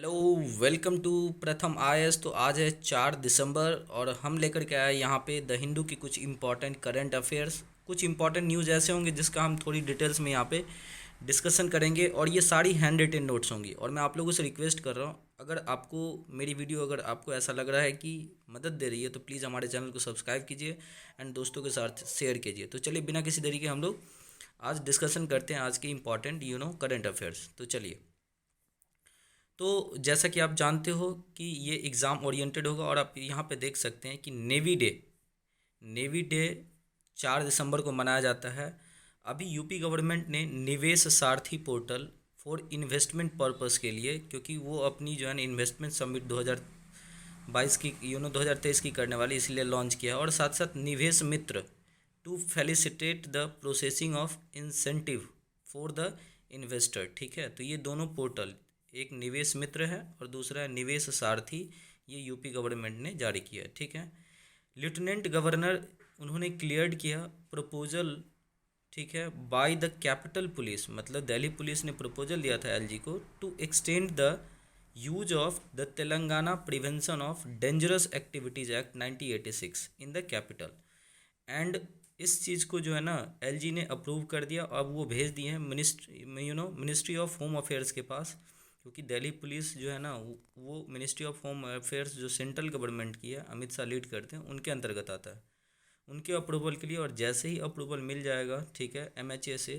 Hello. Welcome to प्रथम IAS. तो आज है 4 दिसंबर और हम लेकर के आए यहाँ पे द हिंदू की कुछ इंपॉर्टेंट करंट अफेयर्स, कुछ इंपॉर्टेंट न्यूज़ ऐसे होंगे जिसका हम थोड़ी डिटेल्स में यहाँ पे डिस्कशन करेंगे और ये सारी हैंड रिटेन नोट्स होंगी। और मैं आप लोगों से रिक्वेस्ट कर रहा हूँ, अगर आपको मेरी वीडियो अगर आपको ऐसा लग रहा है कि मदद दे रही है तो प्लीज़ हमारे चैनल को सब्सक्राइब कीजिए एंड दोस्तों के साथ शेयर कीजिए। तो चलिए बिना किसी तरीके हम लोग आज डिस्कशन करते हैं आज के इंपॉर्टेंट करंट अफेयर्स। तो चलिए। तो जैसा कि आप जानते हो कि ये एग्ज़ाम ओरिएंटेड होगा और आप यहाँ पे देख सकते हैं कि नेवी डे 4 दिसंबर को मनाया जाता है। अभी यूपी गवर्नमेंट ने निवेश सारथी पोर्टल फॉर इन्वेस्टमेंट पर्पस के लिए, क्योंकि वो अपनी जो है ना इन्वेस्टमेंट समिट 2022 की 2023 की करने वाली, इसलिए लॉन्च किया है। और साथ साथ Nivesh Mitra to facilitate the processing of incentive for the investor. ठीक है, तो ये दोनों पोर्टल, एक निवेश मित्र है और दूसरा है निवेश सारथी, ये यूपी गवर्नमेंट ने जारी किया है। ठीक है, लेफ्टिनेंट गवर्नर उन्होंने क्लियर्ड किया प्रपोजल, ठीक है, बाय द कैपिटल पुलिस, मतलब दिल्ली पुलिस ने प्रपोजल दिया था एलजी को to extend the use of the Telangana prevention of dangerous activities act 1986 in the capital. And इस चीज़ को जो है ना एलजी ने अप्रूव कर दिया। अब वो भेज दिए हैं मिनिस्ट्री ऑफ होम अफेयर्स के पास, क्योंकि दिल्ली पुलिस जो है ना वो मिनिस्ट्री ऑफ होम अफेयर्स जो सेंट्रल गवर्नमेंट की है, अमित शाह लीड करते हैं, उनके अंतर्गत आता है, उनके अप्रूवल के लिए। और जैसे ही अप्रूवल मिल जाएगा, ठीक है, एमएचए से,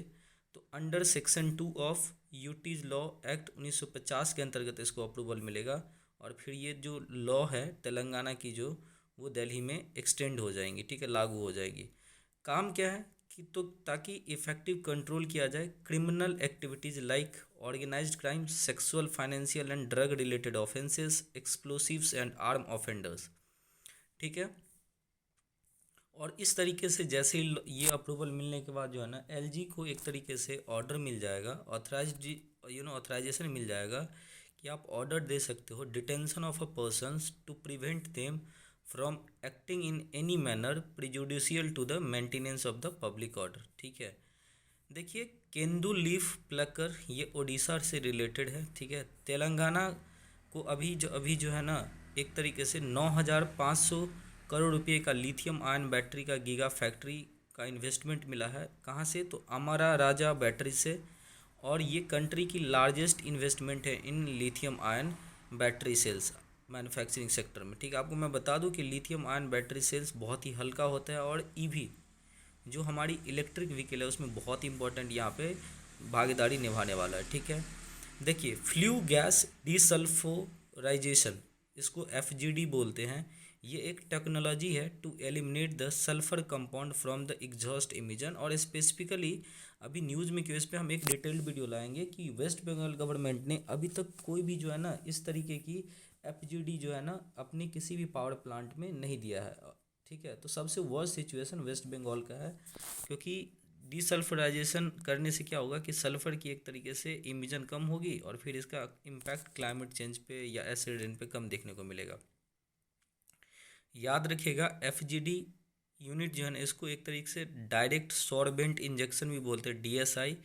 तो under section 2 of UTs law act 1950 के अंतर्गत इसको अप्रूवल मिलेगा। और फिर ये जो लॉ है तेलंगाना की जो, वो दिल्ली में एक्सटेंड हो जाएंगी, ठीक है, लागू हो जाएगी। काम क्या है कि तो ताकि इफ़ेक्टिव कंट्रोल किया जाए criminal activities like organised crime, sexual, financial and drug related offences, explosives and arm offenders. ठीक है, और इस तरीके से जैसे ही ये अप्रूवल मिलने के बाद जो है ना एलजी को एक तरीके से ऑर्डर मिल जाएगा, ऑथराइजेशन मिल जाएगा कि आप ऑर्डर दे सकते हो detention of a persons to prevent them from acting in any manner prejudicial to the maintenance of the public order. ठीक है, देखिए, केंदू लीफ प्लकर ये ओडिशा से रिलेटेड है। ठीक है, तेलंगाना को अभी जो है ना एक तरीके से 9,500 करोड़ रुपए का लिथियम आयन बैटरी का गीगा फैक्ट्री का इन्वेस्टमेंट मिला है। कहाँ से? तो अमारा राजा बैटरी से। और ये कंट्री की लार्जेस्ट इन्वेस्टमेंट है in lithium ion battery cells manufacturing sector में। ठीक है, आपको मैं बता दूं कि लिथियम आयन बैटरी सेल्स बहुत ही हल्का होता है और ईवी जो हमारी इलेक्ट्रिक व्हीकल है उसमें बहुत इंपॉर्टेंट यहाँ पे भागीदारी निभाने वाला है। ठीक है, देखिए, फ्लू गैस डिसल्फोराइजेशन, इसको एफजीडी बोलते हैं। ये एक टेक्नोलॉजी है to eliminate the sulphur compound from the exhaust emission. और स्पेसिफिकली अभी न्यूज़ में क्यों इस पे हम एक डिटेल्ड वीडियो लाएंगे कि वेस्ट बंगाल गवर्नमेंट ने अभी तक कोई भी जो है ना इस तरीके की एफजीडी जो है ना अपने किसी भी पावर प्लांट में नहीं दिया है। ठीक है, तो सबसे वर्स्ट सिचुएशन वेस्ट बंगाल का है, क्योंकि डिसल्फराइजेशन करने से क्या होगा कि सल्फ़र की एक तरीके से इमिजन कम होगी और फिर इसका इम्पैक्ट क्लाइमेट चेंज पे या एसिड रेन पे कम देखने को मिलेगा। याद रखिएगा, एफजीडी यूनिट जो है ना इसको एक तरीके से डायरेक्ट सॉर्बेंट इंजेक्शन भी बोलते हैं, डीएसआई।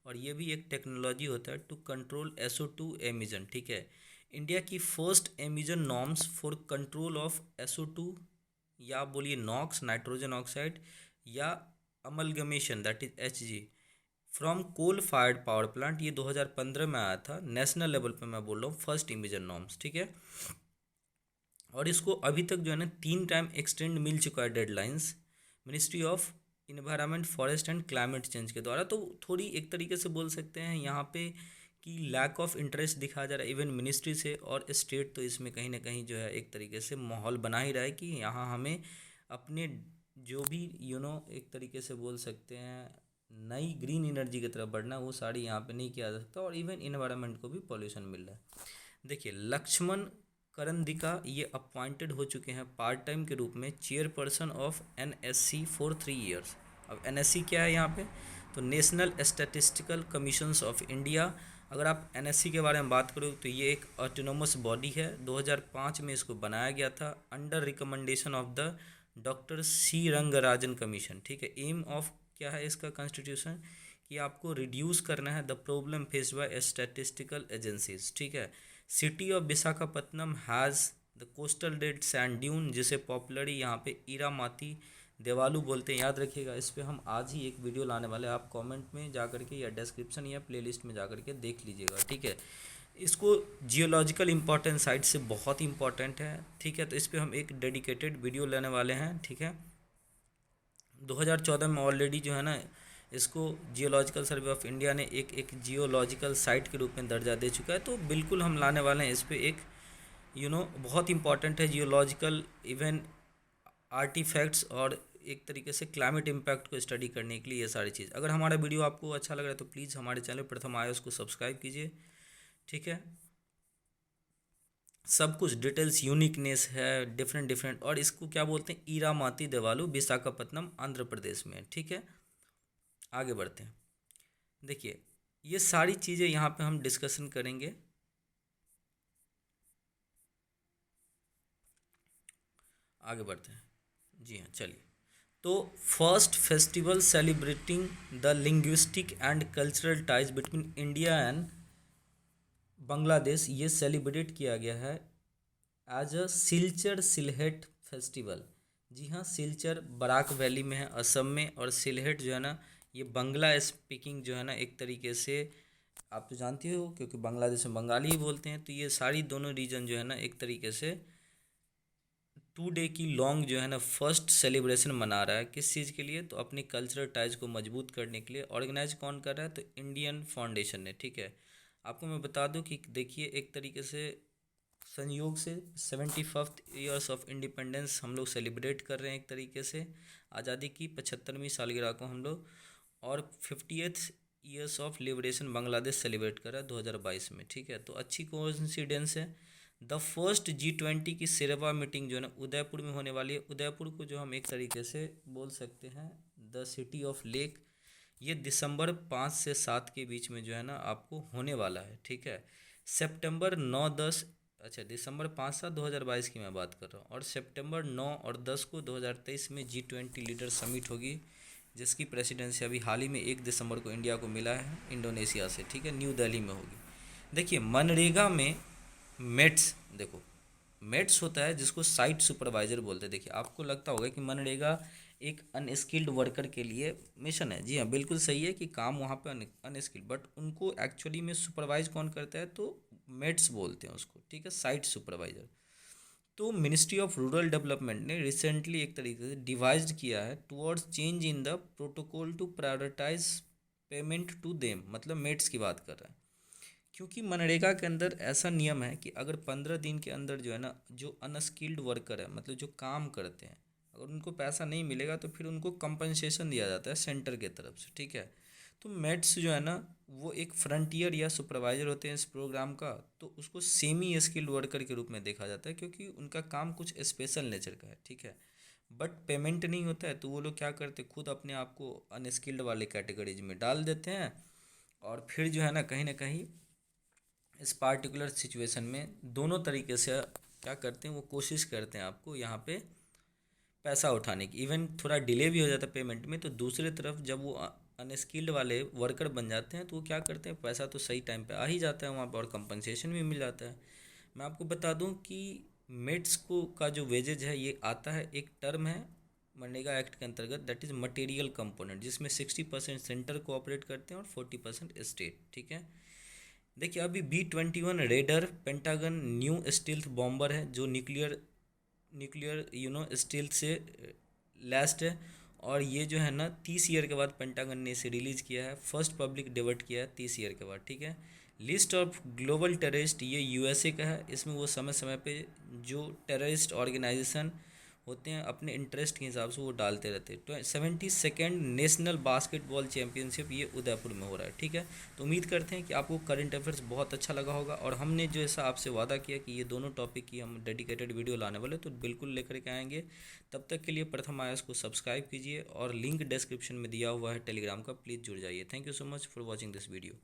और ये भी एक टेक्नोलॉजी होता है टू कंट्रोल SO2 एमिजन। ठीक है, इंडिया की first emission norms for control of SO2, या आप बोलिए नॉक्स, नाइट्रोजन ऑक्साइड, या amalgamation, that is HG, from coal fired power plant, ये 2015 में आया था। नेशनल लेवल पे मैं बोल रहा हूँ, फर्स्ट इमिजन नॉर्म्स। ठीक है, और इसको अभी तक जो है ना 3 टाइम एक्सटेंड मिल चुका है deadlines ministry of environment, forest and climate change के द्वारा। तो थोड़ी एक तरीके से बोल सकते हैं यहाँ पे कि लैक ऑफ इंटरेस्ट दिखाया जा रहा है इवन मिनिस्ट्री से। और स्टेट तो इसमें कहीं ना कहीं जो है एक तरीके से माहौल बना ही रहा है कि यहाँ हमें अपने जो भी एक तरीके से बोल सकते हैं नई ग्रीन एनर्जी की तरफ बढ़ना, वो सारी यहाँ पे नहीं किया जा सकता। और इवन इन्वायरमेंट को भी पॉल्यूशन मिल रहा है। देखिए, लक्ष्मण करंदिका ये अपॉइंटेड हो चुके हैं पार्ट टाइम के रूप में chairperson of NSC for 3 years. अब NSC क्या है यहाँ पे? तो national statistical commissions of India. अगर आप NSC के बारे में बात करो तो ये एक ऑटोनोमस बॉडी है। 2005 में इसको बनाया गया था under recommendation of the doctor C Rangarajan commission. ठीक है, एम ऑफ क्या है इसका कॉन्स्टिट्यूशन, कि आपको रिड्यूस करना है the problem faced by statistical agencies. ठीक है, city of Visakhapatnam has the coastal red sand dune, जिसे पॉपुलरली यहाँ पे ईरामाती देवालू बोलते हैं। याद रखिएगा, इस पे हम आज ही एक वीडियो लाने वाले हैं। आप कमेंट में जा करके या डिस्क्रिप्शन या प्लेलिस्ट में जा करके देख लीजिएगा, ठीक है। इसको जियोलॉजिकल इंपॉर्टेंस साइट से बहुत इंपॉर्टेंट है, ठीक है। तो इस पर हम एक डेडिकेटेड वीडियो लेने वाले हैं, ठीक है। 2014 में ऑलरेडी जो है ना, इसको जियोलॉजिकल सर्वे ऑफ इंडिया ने एक जियोलॉजिकल साइट के रूप में दर्जा दे चुका है। तो बिल्कुल हम लाने वाले हैं इस पर एक बहुत इंपॉर्टेंट है जियोलॉजिकल इवेंट, आर्टिफैक्ट्स और एक तरीके से क्लाइमेट इम्पैक्ट को स्टडी करने के लिए ये सारी चीज़। अगर हमारा वीडियो आपको अच्छा लग रहा है तो प्लीज़ हमारे चैनल प्रथम आया उसको सब्सक्राइब कीजिए, ठीक है। सब कुछ डिटेल्स, यूनिकनेस है, डिफरेंट, और इसको क्या बोलते हैं, ईरामाती देवालू, विशाखापत्तनम, आंध्र प्रदेश में, ठीक है। आगे बढ़ते हैं। देखिए, ये सारी चीज़ें यहाँ पे हम डिस्कशन करेंगे। आगे बढ़ते हैं, जी हाँ, चलिए। तो first festival celebrating the linguistic and cultural ties between India and Bangladesh, ये सेलिब्रेट किया गया है as a Silchar Sylhet festival. जी हाँ, सिलचर बराक वैली में है, असम में, और सिलहेट जो है ना, ये बंगला स्पीकिंग जो है ना, एक तरीके से आप तो जानते हो क्योंकि बांग्लादेश में बंगाली ही बोलते हैं। तो ये सारी दोनों रीजन जो है ना, एक तरीके से 2 डे की लॉन्ग जो है ना फर्स्ट सेलिब्रेशन मना रहा है। किस चीज़ के लिए, तो अपनी कल्चरल टाइज को मजबूत करने के लिए। ऑर्गेनाइज कौन कर रहा है, तो इंडियन फाउंडेशन ने, ठीक है। आपको मैं बता दूं कि देखिए, एक तरीके से संयोग से 75th ईयर्स ऑफ इंडिपेंडेंस हम लोग सेलिब्रेट कर रहे हैं, एक तरीके से आज़ादी की 75वीं सालगिरह को हम लोग, और 50th years of liberation Bangladesh celebrate कर रहा है 2022 में, ठीक है। तो अच्छी कोइंसिडेंस है। द फर्स्ट G20 की सिरवा मीटिंग जो है ना उदयपुर में होने वाली है। उदयपुर को जो हम एक तरीके से बोल सकते हैं द सिटी ऑफ लेक, ये दिसंबर 5 से 7 के बीच में जो है ना आपको होने वाला है, ठीक है। सितंबर 9-10, अच्छा दिसंबर 5-7 2022 की मैं बात कर रहा हूँ, और सितंबर 9 और 10 को 2023 में G20 लीडर समिट होगी, जिसकी प्रेसिडेंसी अभी हाल ही में 1 दिसंबर को इंडिया को मिला है इंडोनेशिया से, ठीक है। न्यू दिल्ली में होगी। देखिए, मनरेगा में मेट्स, देखो मेट्स होता है जिसको साइट सुपरवाइजर बोलते हैं। देखिए, आपको लगता होगा कि मनरेगा एक अनस्किल्ड वर्कर के लिए मिशन है। जी हाँ, बिल्कुल सही है कि काम वहाँ पे अनस्किल्ड, बट उनको एक्चुअली में सुपरवाइज कौन करता है, तो मेट्स बोलते हैं उसको, ठीक है, साइट सुपरवाइजर। तो मिनिस्ट्री ऑफ रूरल डेवलपमेंट ने रिसेंटली एक तरीके से डिवाइज्ड किया है towards change in the protocol to prioritise payment to them, मतलब मेट्स की बात कर रहा है। क्योंकि मनरेगा के अंदर ऐसा नियम है कि अगर 15 दिन के अंदर जो है ना, जो अनस्किल्ड वर्कर है, मतलब जो काम करते हैं, अगर उनको पैसा नहीं मिलेगा तो फिर उनको कंपनसेशन दिया जाता है सेंटर के तरफ से, ठीक है। तो मेट्स जो है ना, वो एक फ्रंटियर या सुपरवाइजर होते हैं इस प्रोग्राम का। तो उसको सेमी स्किल्ड वर्कर के रूप में देखा जाता है, क्योंकि उनका काम कुछ स्पेशल नेचर का है, ठीक है। बट पेमेंट नहीं होता है, तो वो लोग क्या करते हैं, खुद अपने आप को अनस्किल्ड वाले कैटेगरीज में डाल देते हैं, और फिर जो है ना कहीं इस पार्टिकुलर सिचुएशन में दोनों तरीके से क्या करते हैं, वो कोशिश करते हैं आपको यहाँ पे पैसा उठाने की। इवन थोड़ा डिले भी हो जाता है पेमेंट में, तो दूसरी तरफ जब वो अनस्किल्ड वाले वर्कर बन जाते हैं तो वो क्या करते हैं, पैसा तो सही टाइम पे आ ही जाता है वहाँ पर, और कंपनसेशन भी मिल जाता है। मैं आपको बता दूँ कि मेट्स को का जो वेजेज है, ये आता है, एक टर्म है मनरेगा एक्ट के अंतर्गत, दैट इज़ मटेरियल कंपोनेंट, जिसमें 60% सेंटर कोऑपरेट करते हैं और 40% स्टेट, ठीक है। देखिए, अभी B-21 raider pentagon new stealth bomber है, जो न्यूक्लियर स्टील्थ से लैस्ड है, और ये जो है ना 30 ईयर के बाद पेंटागन ने इसे रिलीज़ किया है, फर्स्ट पब्लिक डिबेट किया है 30 ईयर के बाद, ठीक है। लिस्ट ऑफ ग्लोबल टेररिस्ट, ये USA का है। इसमें वो समय समय पे जो टेररिस्ट ऑर्गेनाइजेशन होते हैं अपने इंटरेस्ट के हिसाब से वो डालते रहते हैं। तो 72nd नेशनल बास्केटबॉल चैम्पियनशिप ये उदयपुर में हो रहा है, ठीक है। तो उम्मीद करते हैं कि आपको करंट अफेयर्स बहुत अच्छा लगा होगा, और हमने जो ऐसा आपसे वादा किया कि ये दोनों टॉपिक की हम डेडिकेटेड वीडियो लाने वाले, तो बिल्कुल लेकर के आएंगे। तब तक के लिए प्रथम आयास को सब्सक्राइब कीजिए, और लिंक डिस्क्रिप्शन में दिया हुआ है टेलीग्राम का, प्लीज़ जुड़ जाइए। Thank you so much for watching this video.